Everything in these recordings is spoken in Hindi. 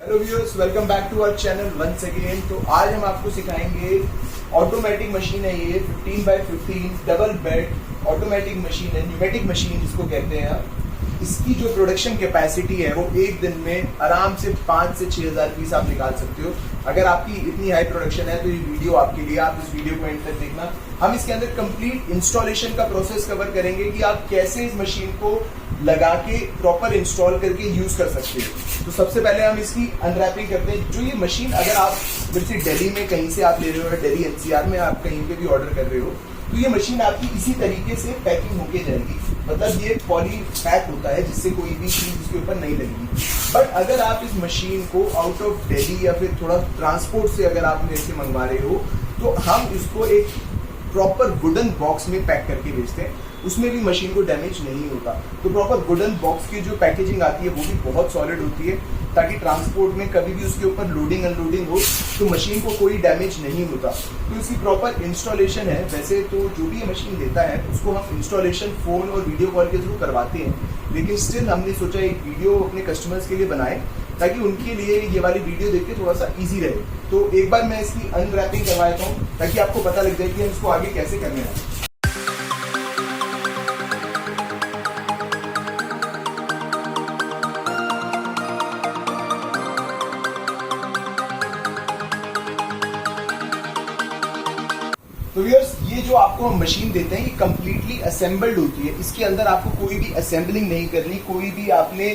Hello viewers, welcome back to our channel once again. तो आज हम आपको सिखाएंगे ऑटोमेटिक मशीन है ये 15x15 double bed automatic machine है, न्यूमेटिक मशीन जिसको कहते हैं। इसकी जो प्रोडक्शन कैपेसिटी है वो एक दिन में आराम से 5 से 6,000 पीस आप निकाल सकते हो। अगर आपकी इतनी हाई प्रोडक्शन है तो ये वीडियो आपके लिए, आप इस वीडियो को एंड तक देखना। हम इसके अंदर कंप्लीट इंस्टॉलेशन का प्रोसेस कवर करेंगे कि आप कैसे इस मशीन को लगा के प्रॉपर इंस्टॉल करके यूज कर सकते हो। तो सबसे पहले हम इसकी अनरैपिंग करते हैं। जो ये मशीन अगर आप जैसे दिल्ली में कहीं से आप ले रहे हो, दिल्ली एनसीआर में आप कहीं पे भी ऑर्डर कर रहे हो, तो ये मशीन आपकी इसी तरीके से पैकिंग होके जाएगी। मतलब ये पॉली पैक होता है जिससे कोई भी चीज इसके ऊपर नहीं लगेगी। बट अगर आप इस मशीन को आउट ऑफ दिल्ली या फिर थोड़ा ट्रांसपोर्ट से अगर आप मेरे से मंगवा रहे हो तो हम इसको एक प्रॉपर वुडन बॉक्स में पैक करके भेजते हैं। उसमें भी मशीन को डैमेज नहीं होता। तो प्रॉपर वुडन बॉक्स की जो पैकेजिंग आती है वो भी बहुत सॉलिड होती है, ताकि ट्रांसपोर्ट में कभी भी उसके ऊपर लोडिंग अनलोडिंग हो तो मशीन को कोई डैमेज नहीं होता। तो इसकी प्रॉपर इंस्टॉलेशन है। वैसे तो जो भी ये मशीन देता है उसको हम इंस्टॉलेशन फोन और वीडियो कॉल के थ्रू करवाते हैं, लेकिन स्टिल हमने सोचा एक वीडियो अपने कस्टमर्स के लिए बनाए ताकि उनके लिए ये वाली वीडियो देख के थोड़ा सा ईजी रहे। तो एक बार मैं इसकी अनरैपिंग करवा देता हूँ ताकि आपको पता लग जाए कि हम इसको आगे कैसे करने हैं। तो व्यूअर्स, ये जो आपको हम मशीन देते हैं ये कम्प्लीटली असेंबल्ड होती है। इसके अंदर आपको कोई भी असेंबलिंग नहीं करनी, कोई भी आपने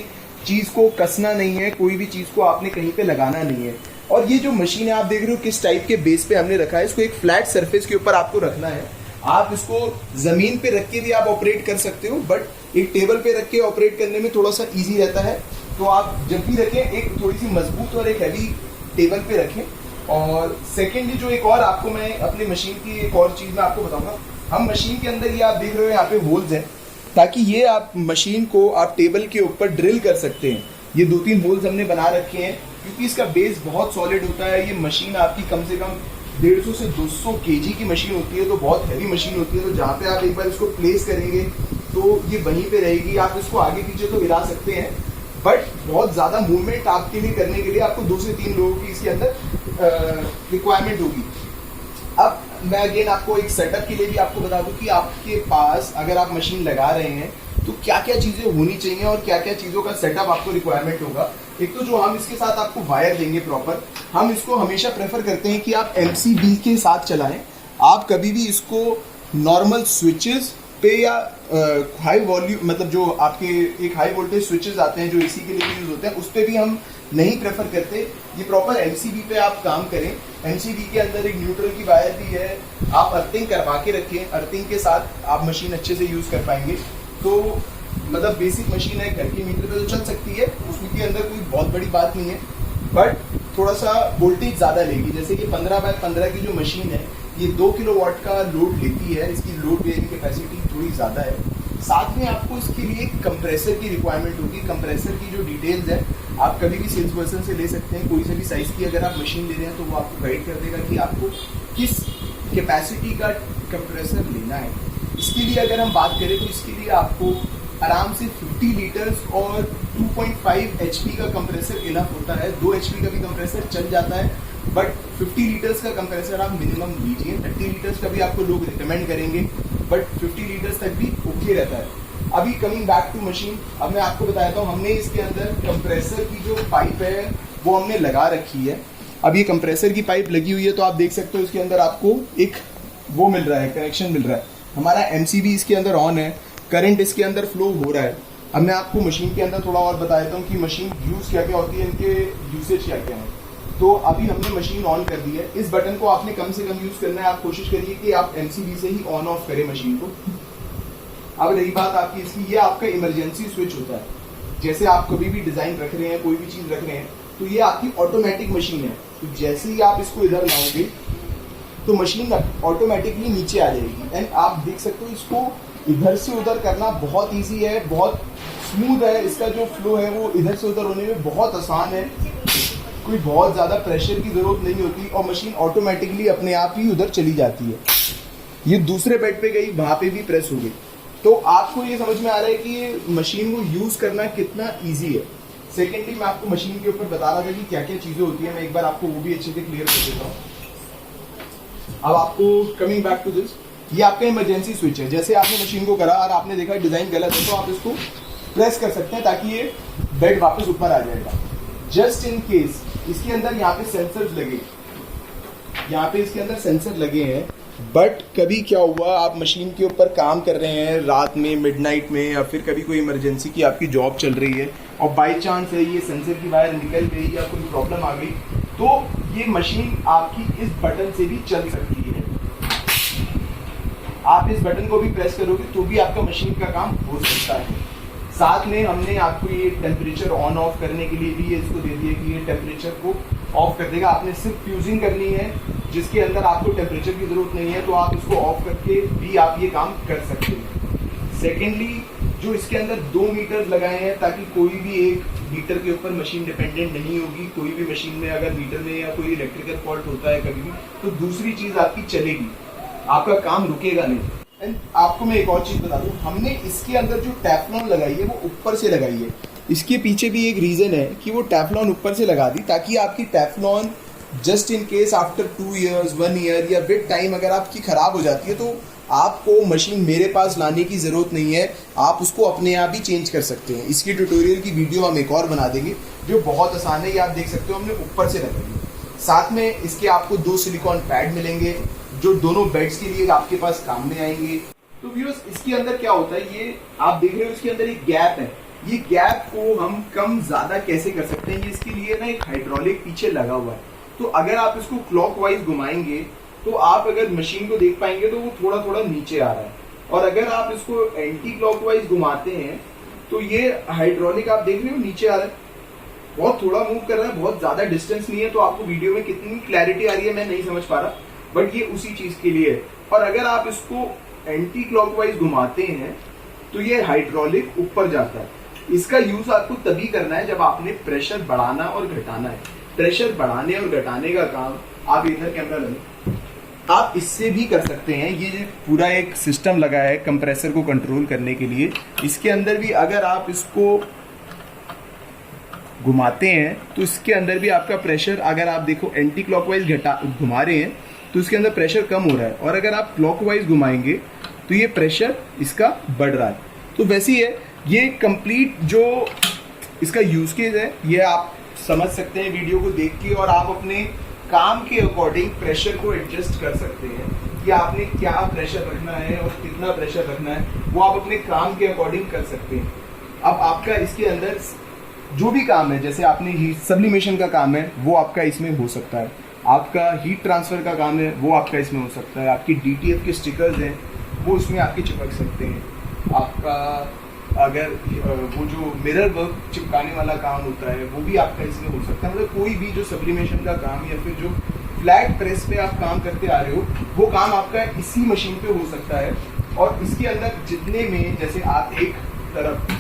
चीज को कसना नहीं है, कोई भी चीज को आपने कहीं पे लगाना नहीं है। और ये जो मशीन है आप देख रहे हो किस टाइप के बेस पे हमने रखा है। इसको एक फ्लैट सरफेस के ऊपर आपको रखना है। आप इसको जमीन पे रख के भी आप ऑपरेट कर सकते हो, बट एक टेबल पे रख के ऑपरेट करने में थोड़ा सा ईजी रहता है। तो आप जब भी रखें एक थोड़ी सी मजबूत और एक हैवी टेबल पे रखें। और सेकेंडली जो एक और आपको मैं अपनी मशीन की एक और चीज मैं आपको बताऊंगा। हम मशीन के अंदर ये आप देख रहे हो यहाँ पे होल्स हैं, ताकि ये आप मशीन को आप टेबल के ऊपर ड्रिल कर सकते हैं। ये 2-3 होल्स हमने बना रखे हैं क्योंकि इसका बेस बहुत सॉलिड होता है। ये मशीन आपकी कम से कम 150 से 200 kg की मशीन होती है, तो बहुत हैवी मशीन होती है। तो जहाँ पे आप एक बार इसको प्लेस करेंगे तो ये वहीं पे रहेगी। आप इसको आगे पीछे तो हिला सकते हैं, बट बहुत ज्यादा मूवमेंट आपके लिए करने के लिए आपको 2 से 3 लोगों की इसके अंदर रिक्वायरमेंट होगी। अब मैं अगेन आपको एक सेटअप के लिए भी आपको बता दूं कि आपके पास अगर आप मशीन लगा रहे हैं तो क्या क्या चीजें होनी चाहिए और क्या क्या चीजों का सेटअप आपको रिक्वायरमेंट होगा। एक तो जो हम इसके साथ आपको वायर देंगे प्रॉपर, हम इसको हमेशा प्रेफर करते हैं कि आप MCB के साथ चलाएं। आप कभी भी इसको नॉर्मल स्विचेस पे या हाई वॉल्यूम, मतलब जो आपके एक हाई वोल्टेज स्विचेस आते हैं जो एसी के लिए यूज होते हैं, उस पर भी हम नहीं प्रेफर करते। ये प्रॉपर MCB पे आप काम करें। MCB के अंदर एक न्यूट्रल की वायर भी है, आप अर्थिंग करवा के रखें। अर्थिंग के साथ आप मशीन अच्छे से यूज कर पाएंगे। तो मतलब बेसिक मशीन है, घर के मीटर पे तो चल सकती है, उसके अंदर कोई बहुत बड़ी बात नहीं है, बट थोड़ा सा वोल्टेज ज्यादा लेगी। जैसे कि 15x15 की जो मशीन है ये 2 किलोवाट का लोड लेती है। इसकी लोड बेयरिंग कैपेसिटी थोड़ी ज्यादा है। साथ में आपको इसके लिए कंप्रेसर की रिक्वायरमेंट होगी। कंप्रेसर की जो डिटेल्स है आप कभी भी सेल्स पर्सन से ले सकते हैं। कोई से भी साइज की अगर आप मशीन ले रहे हैं तो वो आपको गाइड कर देगा कि आपको किस कैपेसिटी का कंप्रेसर लेना है। इसके लिए अगर हम बात करें तो इसके लिए आपको आराम से 50 लीटर्स और 2.5 HP का कंप्रेसर इनफ होता है। 2 HP का भी कंप्रेसर चल जाता है, बट 50 लीटर्स का कंप्रेसर आप मिनिमम लीजिए। 30 लीटर्स का भी आपको लोग रिकमेंड करेंगे, बट 50 लीटर्स तक भी ओके रहता है। अभी कमिंग बैक टू मशीन, अब मैं आपको बताता हूँ हमने इसके अंदर कंप्रेसर की जो पाइप है वो हमने लगा रखी है। अब ये कंप्रेसर की पाइप लगी हुई है तो आप देख सकते हो इसके अंदर आपको एक वो मिल रहा है, कनेक्शन मिल रहा है। हमारा MCB इसके अंदर ऑन है, करंट इसके अंदर फ्लो हो रहा है। अब मैं आपको मशीन के अंदर थोड़ा और बता देता हूँ कि मशीन यूज क्या क्या होती है, इनके यूसेज क्या क्या है। तो अभी हमने मशीन ऑन कर दी है। इस बटन को आपने कम से कम यूज करना है। आप कोशिश करिए कि आप MCB से ही ऑन ऑफ करें मशीन को। अब रही बात आपकी इसकी, ये आपका इमरजेंसी स्विच होता है। जैसे आप कभी भी डिजाइन रख रहे हैं, कोई भी चीज रख रहे हैं, तो ये आपकी ऑटोमेटिक मशीन है। तो जैसे ही आप इसको इधर लाओगे तो मशीन ऑटोमेटिकली नीचे आ जाएगी। एंड आप देख सकते हो इसको इधर से उधर करना बहुत ईजी है, बहुत स्मूथ है। इसका जो फ्लो है वो इधर से उधर होने में बहुत आसान है। कोई बहुत ज्यादा प्रेशर की जरूरत नहीं होती और मशीन ऑटोमेटिकली अपने आप ही उधर चली जाती है। ये दूसरे बेड पे गई, वहां पे भी प्रेस हो गई। तो आपको ये समझ में आ रहा है कि ये मशीन को यूज करना कितना इजी है। सेकेंडली मैं आपको मशीन के ऊपर बता रहा था कि क्या क्या चीजें होती है, मैं एक बार आपको वो भी अच्छे से क्लियर कर देता हूँ। अब आपको कमिंग बैक टू दिस, ये आपका इमरजेंसी स्विच है। जैसे आपने मशीन को करा और आपने देखा डिजाइन गलत है तो आप इसको प्रेस कर सकते हैं ताकि ये बेड वापस ऊपर आ जाएगा। जस्ट इन केस इसके अंदर यहाँ पे सेंसर्स लगे, यहाँ पे इसके अंदर सेंसर लगे हैं, बट कभी क्या हुआ आप मशीन के ऊपर काम कर रहे हैं रात में, मिडनाइट में, या फिर कभी कोई इमरजेंसी की आपकी जॉब चल रही है और बाय चांस है ये सेंसर की वायर निकल गई या कोई प्रॉब्लम आ गई, तो ये मशीन आपकी इस बटन से भी चल सकती है। आप इस बटन को भी प्रेस करोगे तो भी आपका मशीन का काम हो सकता है। साथ में हमने आपको ये टेम्परेचर ऑन ऑफ करने के लिए भी ये इसको दे दिया कि ये टेम्परेचर को ऑफ कर देगा। आपने सिर्फ फ्यूजिंग करनी है जिसके अंदर आपको टेम्परेचर की जरूरत नहीं है, तो आप इसको ऑफ करके भी आप ये काम कर सकते हैं। सेकेंडली जो इसके अंदर 2 मीटर लगाए हैं ताकि कोई भी एक मीटर के ऊपर मशीन डिपेंडेंट नहीं होगी। कोई भी मशीन में अगर मीटर में या कोई इलेक्ट्रिकल फॉल्ट होता है कभी भी, तो दूसरी चीज आपकी चलेगी, आपका काम रुकेगा नहीं। एंड आपको मैं एक और चीज बता दूं, हमने इसके अंदर जो टेफ्लॉन लगाई है वो ऊपर से लगाई है। इसके पीछे भी एक रीजन है कि वो टेफ्लॉन ऊपर से लगा दी ताकि आपकी Teflon just in case after 2 years 1 year या विद टाइम अगर आपकी खराब हो जाती है तो आपको मशीन मेरे पास लाने की जरूरत नहीं है, आप उसको अपने आप ही चेंज कर सकते हैं। इसकी ट्यूटोरियल की वीडियो हम एक और बना देंगे जो बहुत आसान है, ये आप देख सकते हो हमने ऊपर से लगाई है। साथ में इसके आपको 2 सिलिकॉन पैड मिलेंगे जो दोनों बेड्स के लिए आपके पास काम में आएंगे। तो व्यूअर्स इसके अंदर क्या होता है, ये आप देख रहे हो इसके अंदर एक गैप है, ये गैप को हम कम ज्यादा कैसे कर सकते हैं, ये इसके लिए ना एक हाइड्रोलिक पीछे लगा हुआ है। तो अगर आप इसको क्लॉकवाइज घुमाएंगे तो आप अगर मशीन को देख पाएंगे तो वो थोड़ा थोड़ा नीचे आ रहा है, और अगर आप इसको एंटी क्लॉकवाइज घुमाते हैं तो ये हाइड्रोलिक आप देख रहे हो नीचे आ रहा है, बहुत थोड़ा मूव कर रहा है, बहुत ज्यादा डिस्टेंस नहीं है। तो आपको वीडियो में कितनी क्लैरिटी आ रही है मैं नहीं समझ पा रहा, बट ये उसी चीज के लिए है। और अगर आप इसको एंटी क्लॉकवाइज घुमाते हैं तो ये हाइड्रोलिक ऊपर जाता है। इसका यूज आपको तभी करना है जब आपने प्रेशर बढ़ाना और घटाना है। प्रेशर बढ़ाने और घटाने का काम आप इधर कैमरा लगे, आप इससे भी कर सकते हैं। ये पूरा एक सिस्टम लगा है कंप्रेसर को कंट्रोल करने के लिए, इसके अंदर भी अगर आप इसको घुमाते हैं तो इसके अंदर भी आपका प्रेशर, अगर आप देखो एंटी क्लॉकवाइज घुमा रहे हैं तो इसके अंदर प्रेशर कम हो रहा है, और अगर आप क्लॉकवाइज घुमाएंगे तो ये प्रेशर इसका बढ़ रहा है। तो वैसे ही है, ये कंप्लीट जो इसका यूज केस है ये आप समझ सकते हैं वीडियो को देख के, और आप अपने काम के अकॉर्डिंग प्रेशर को एडजस्ट कर सकते हैं कि आपने क्या प्रेशर रखना है और कितना प्रेशर रखना है, वो आप अपने काम के अकॉर्डिंग कर सकते हैं। अब आपका इसके अंदर जो भी काम है, जैसे आपने हीट सब्लिमेशन का काम है वो आपका इसमें हो सकता है, आपका हीट ट्रांसफर का काम है वो आपका इसमें हो सकता है, आपकी DTF के स्टिकर्स हैं वो इसमें आपके चिपक सकते हैं, आपका अगर वो जो मिरर वर्क चिपकाने वाला काम होता है वो भी आपका इसमें हो सकता है। मतलब कोई भी जो सब्लिमेशन का काम या फिर जो फ्लैट प्रेस पे आप काम करते आ रहे हो वो काम आपका इसी मशीन पे हो सकता है। और इसके अंदर जितने में, जैसे आप एक तरफ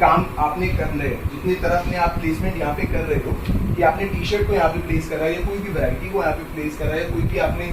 काम आपने कर रहे हैं, जितनी तरफ में आप प्लेसमेंट यहाँ पे कर रहे हो कि आपने टी-शर्ट को यहाँ पे प्लेस करा है या कोई भी वैरायटी को यहाँ पे प्लेस करा है, कोई भी आपने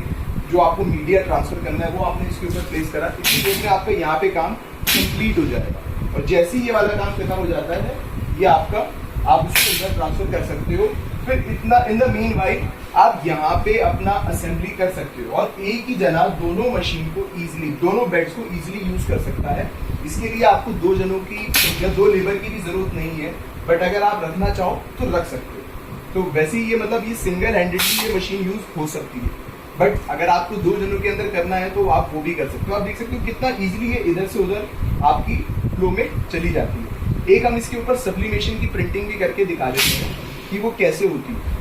जो आपको मीडिया ट्रांसफर करना है वो आपने इसके ऊपर प्लेस करा, इसी केस में आपका यहाँ पे काम कंप्लीट हो जाएगा। और जैसे ही ये वाला काम खत्म हो जाता है ये आपका, आप इसको इधर ट्रांसफर कर सकते हो। फिर इतना इन द मीन वाइल आप यहाँ पे अपना असेंबली कर सकते हो, और एक ही जना दोनों मशीन को इजीली, दोनों बेड्स को इजीली यूज कर सकता है। इसके लिए आपको 2 जनों की या 2 लेबर की भी जरूरत नहीं है, बट अगर आप रखना चाहो तो रख सकते हो। तो वैसे ही ये मतलब ये सिंगल हैंडेडली ये मशीन यूज हो सकती है, बट अगर आपको 2 जनों के अंदर करना है तो आप वो भी कर सकते हो। आप देख सकते हो कितना इजीली ये इधर से उधर आपकी फ्लो में चली जाती है। एक हम इसके ऊपर सब्लिमेशन की प्रिंटिंग भी करके दिखा देते हैं कि वो कैसे होती है।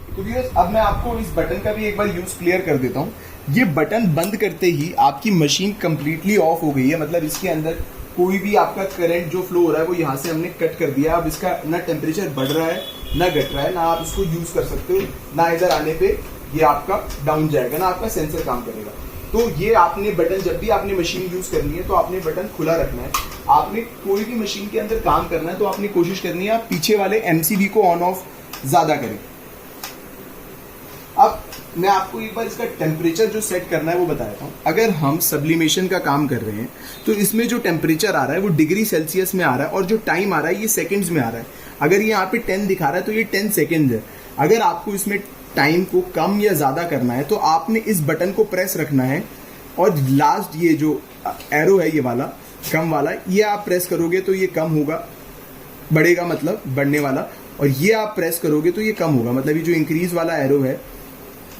तो व्यूअर्स अब मैं आपको इस बटन का भी एक बार यूज क्लियर कर देता हूँ। ये बटन बंद करते ही आपकी मशीन कंप्लीटली ऑफ हो गई है, मतलब इसके अंदर कोई भी आपका करंट जो फ्लो हो रहा है वो यहाँ से हमने कट कर दिया। अब इसका ना टेम्परेचर बढ़ रहा है ना घट रहा है, ना आप इसको यूज कर सकते हो, ना इधर आने पे ये आपका डाउन जाएगा, ना आपका सेंसर काम करेगा। तो ये आपने बटन, जब भी आपने मशीन यूज करनी है तो आपने बटन खुला रखना है। आपने कोई भी मशीन के अंदर काम करना है तो आपने कोशिश करनी है आप पीछे वाले MCB को ऑन ऑफ ज्यादा करें। अब मैं आपको एक बार इसका टेम्परेचर जो सेट करना है वो बताता हूँ। अगर हम सब्लिमेशन का काम कर रहे हैं तो इसमें जो टेम्परेचर आ रहा है वो डिग्री सेल्सियस में आ रहा है और जो टाइम आ रहा है ये सेकंड्स में आ रहा है। अगर ये यहाँ पे 10 दिखा रहा है तो ये 10 सेकंड्स है। अगर आपको इसमें टाइम को कम या ज़्यादा करना है तो आपने इस बटन को प्रेस रखना है और लास्ट ये जो एरो है ये वाला कम वाला, ये आप प्रेस करोगे तो ये कम होगा, बढ़ेगा मतलब बढ़ने वाला, और ये आप प्रेस करोगे तो ये कम होगा मतलब ये जो इंक्रीज वाला एरो है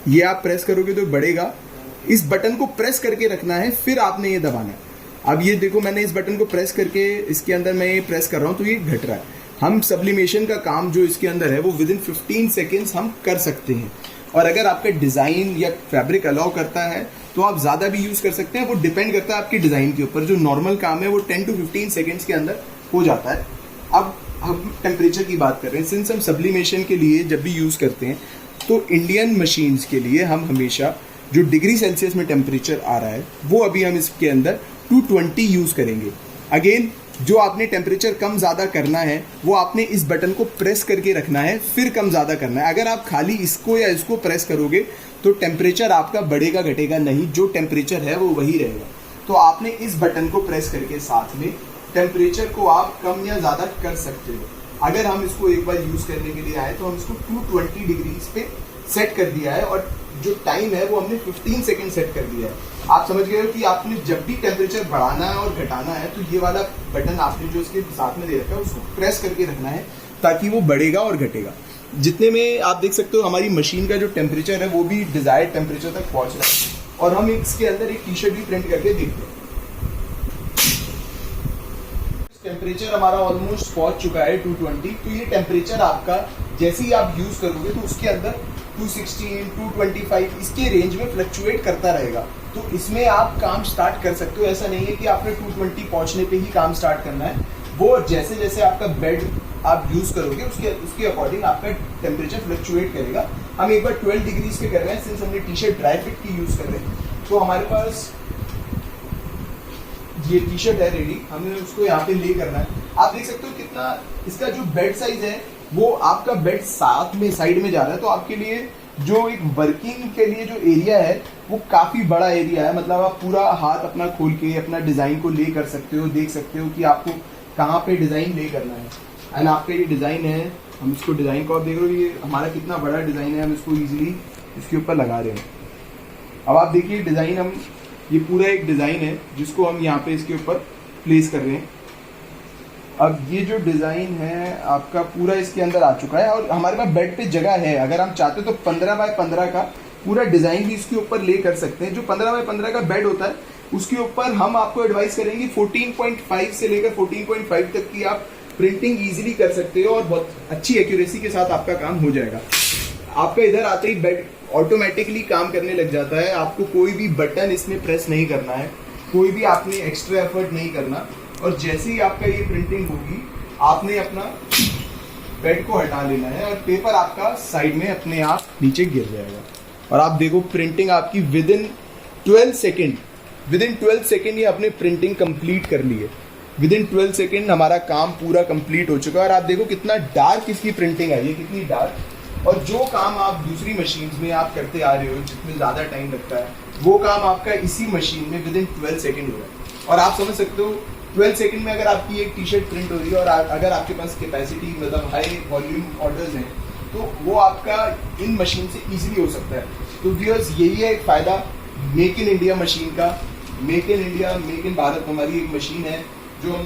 ये आप प्रेस करोगे तो बढ़ेगा। इस बटन को प्रेस करके रखना है, फिर आपने ये दबाना है। अब ये देखो मैंने इस बटन को प्रेस करके इसके अंदर मैं ये प्रेस कर रहा हूँ तो ये घट रहा है। हम सब्लिमेशन का काम जो इसके अंदर है वो विद इन 15 सेकेंड्स हम कर सकते हैं। और अगर आपका डिज़ाइन या फैब्रिक अलाउ करता है तो आप ज़्यादा भी यूज़ कर सकते हैं, वो डिपेंड करता है आपके डिज़ाइन के ऊपर। जो नॉर्मल काम है वो 10 to 15 सेकेंड्स के अंदर हो जाता है। अब हम टेम्परेचर की बात कर रहे हैं। सिंस हम सब्लिमेशन के लिए जब भी यूज़ करते हैं तो इंडियन मशीन्स के लिए हम हमेशा जो डिग्री सेल्सियस में टेम्परेचर आ रहा है वो अभी हम इसके अंदर 220 यूज़ करेंगे। अगेन जो आपने टेम्परेचर कम ज़्यादा करना है वो आपने इस बटन को प्रेस करके रखना है, फिर कम ज़्यादा करना है। अगर आप खाली इसको या इसको प्रेस करोगे तो टेम्परेचर आपका बढ़ेगा घटेगा नहीं, जो टेम्परेचर है वो वही रहेगा। तो आपने इस बटन को प्रेस करके साथ में टेम्परेचर को आप कम या ज़्यादा कर सकते हो। अगर हम इसको एक बार यूज़ करने के लिए आए तो हम इसको 220 डिग्रीज पे सेट कर दिया है और जो टाइम है वो हमने 15 सेकेंड सेट कर दिया है। आप समझ गए हो कि आपने जब भी टेम्परेचर बढ़ाना है और घटाना है तो ये वाला बटन आपने जो इसके साथ में दे रखा है उसको प्रेस करके रखना है ताकि वो बढ़ेगा और घटेगा। जितने में आप देख सकते हो हमारी मशीन का जो टेम्परेचर है वो भी डिजायर्ड टेम्परेचर तक पहुंच रहा है। और हम इसके अंदर एक टी शर्ट भी प्रिंट करके देखते हैं। टेम्परेचर हमारा ऑलमोस्ट पहुंच चुका है 220। तो ये टेम्परेचर आपका जैसे ही आप यूज करोगे तो उसके अंदर 216, 225 इसके रेंज में फ्लक्चुएट करता रहेगा। तो इसमें आप काम स्टार्ट कर सकते हो। ऐसा नहीं है कि आपने 220 पहुंचने पे ही काम स्टार्ट करना है। वो जैसे जैसे आपका बेड आप यूज करोगे उसके अकॉर्डिंग आपका टेम्परेचर फ्लक्चुएट करेगा। हम एक बार 12 डिग्रीज पे कर रहे हैं। सिंस हमने टी शर्ट ड्राई फिट की यूज कर रहे हैं तो हमारे पास ये टी शर्ट है रेडी, हमें उसको यहाँ पे ले करना है। आप देख सकते हो कितना इसका जो बेड साइज है वो आपका बेड साथ में साइड में जा रहा है। तो आपके लिए जो एक वर्किंग के लिए जो एरिया है वो काफी बड़ा एरिया है। मतलब आप पूरा हाथ अपना खोल के अपना डिजाइन को ले कर सकते हो, देख सकते हो कि आपको कहाँ पे डिजाइन ले करना है। एंड आपका ये डिजाइन है, हम इसको डिजाइन को आप देख रहे हो ये हमारा कितना बड़ा डिजाइन है, हम इसको इजीली इसके ऊपर लगा रहे हैं। अब आप देखिए डिजाइन, हम ये पूरा एक डिजाइन है जिसको हम यहाँ पे इसके ऊपर प्लेस कर रहे हैं। अब ये जो डिजाइन है आपका पूरा इसके अंदर आ चुका है और हमारे पास बेड पे जगह है। अगर हम चाहते तो 15 बाय 15 का पूरा डिजाइन भी इसके ऊपर ले कर सकते हैं। जो 15 बाय 15 का बेड होता है उसके ऊपर हम आपको एडवाइस करेंगे 14.5 से लेकर 14.5 तक की आप प्रिंटिंग इजीली कर सकते हो और बहुत अच्छी एक्यूरेसी के साथ आपका काम हो जाएगा। आपका इधर आते ही बेड ऑटोमेटिकली काम करने लग जाता है। आपको कोई भी बटन इसमें प्रेस नहीं करना है, कोई भी आपने एक्स्ट्रा एफर्ट नहीं करना। और जैसे ही आपका ये प्रिंटिंग होगी आपने अपना बेड को हटा लेना है और पेपर आपका साइड में अपने आप नीचे गिर जाएगा। और आप देखो प्रिंटिंग आपकी विद इन 12 सेकेंड ये आपने प्रिंटिंग कंप्लीट कर ली है। विद इन 12 सेकेंड हमारा काम पूरा कंप्लीट हो चुका है। और आप देखो कितना डार्क इसकी प्रिंटिंग आई है, कितनी डार्क। और जो काम आप दूसरी मशीन्स में आप करते आ रहे हो जिसमें ज़्यादा टाइम लगता है वो काम आपका इसी मशीन में विद इन 12 सेकेंड हो रहा है। और आप समझ सकते हो 12 सेकेंड में अगर आपकी एक टी शर्ट प्रिंट हो रही है और अगर आपके पास कैपेसिटी मतलब हाई वॉल्यूम ऑर्डर्स हैं तो वो आपका इन मशीन से इजीली हो सकता है। तो व्यूअर्स यही है एक फ़ायदा मेक इन इंडिया मशीन का। Make in India, make in Bharat हमारी एक मशीन है जो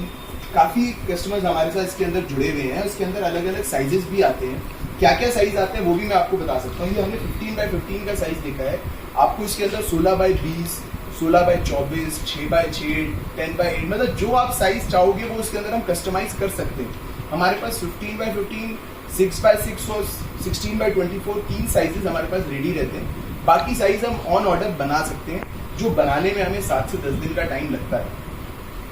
काफ़ी कस्टमर्स हमारे साथ इसके अंदर जुड़े हुए हैं। इसके अंदर अलग अलग साइजेस भी आते हैं। क्या क्या साइज आते हैं वो भी मैं आपको बता सकता हूँ। ये हमने 15 बाय 15 का साइज देखा है। आपको इसके अंदर 16 बाय 20, 16 बाय 24, 6 बाय 6, 10 बाय 8 मतलब जो आप साइज चाहोगे वो उसके अंदर हम कस्टमाइज कर सकते हैं। हमारे पास 15 बाय 15, 6 बाय 6 और 16 बाय 24 तीन साइजेस हमारे पास रेडी रहते हैं। बाकी साइज हम ऑन ऑर्डर बना सकते हैं जो बनाने में हमें 7 से 10 दिन का टाइम लगता है।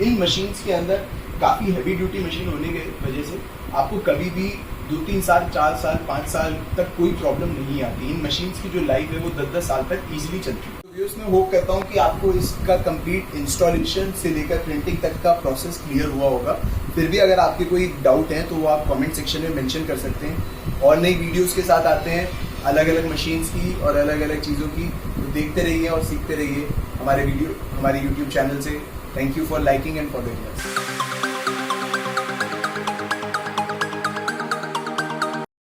इन मशीन्स के अंदर काफ़ी हैवी ड्यूटी मशीन होने की वजह से आपको कभी भी 2-3 साल, 4 साल, 5 साल तक कोई प्रॉब्लम नहीं आती। इन मशीन्स की जो लाइफ है वो 10-10 साल तक ईजिली चलती है। तो व्यूअर्स मैं होप करता हूँ कि आपको इसका कंप्लीट इंस्टॉलेशन से लेकर प्रिंटिंग तक का प्रोसेस क्लियर हुआ होगा। फिर भी अगर आपके कोई डाउट है तो वो आप कमेंट सेक्शन में मेंशन कर सकते हैं। और नई वीडियोस के साथ आते हैं अलग अलग मशीन्स की और अलग अलग चीज़ों की। तो देखते रहिए और सीखते रहिए हमारे यूट्यूब चैनल से। Thank you for liking and following us.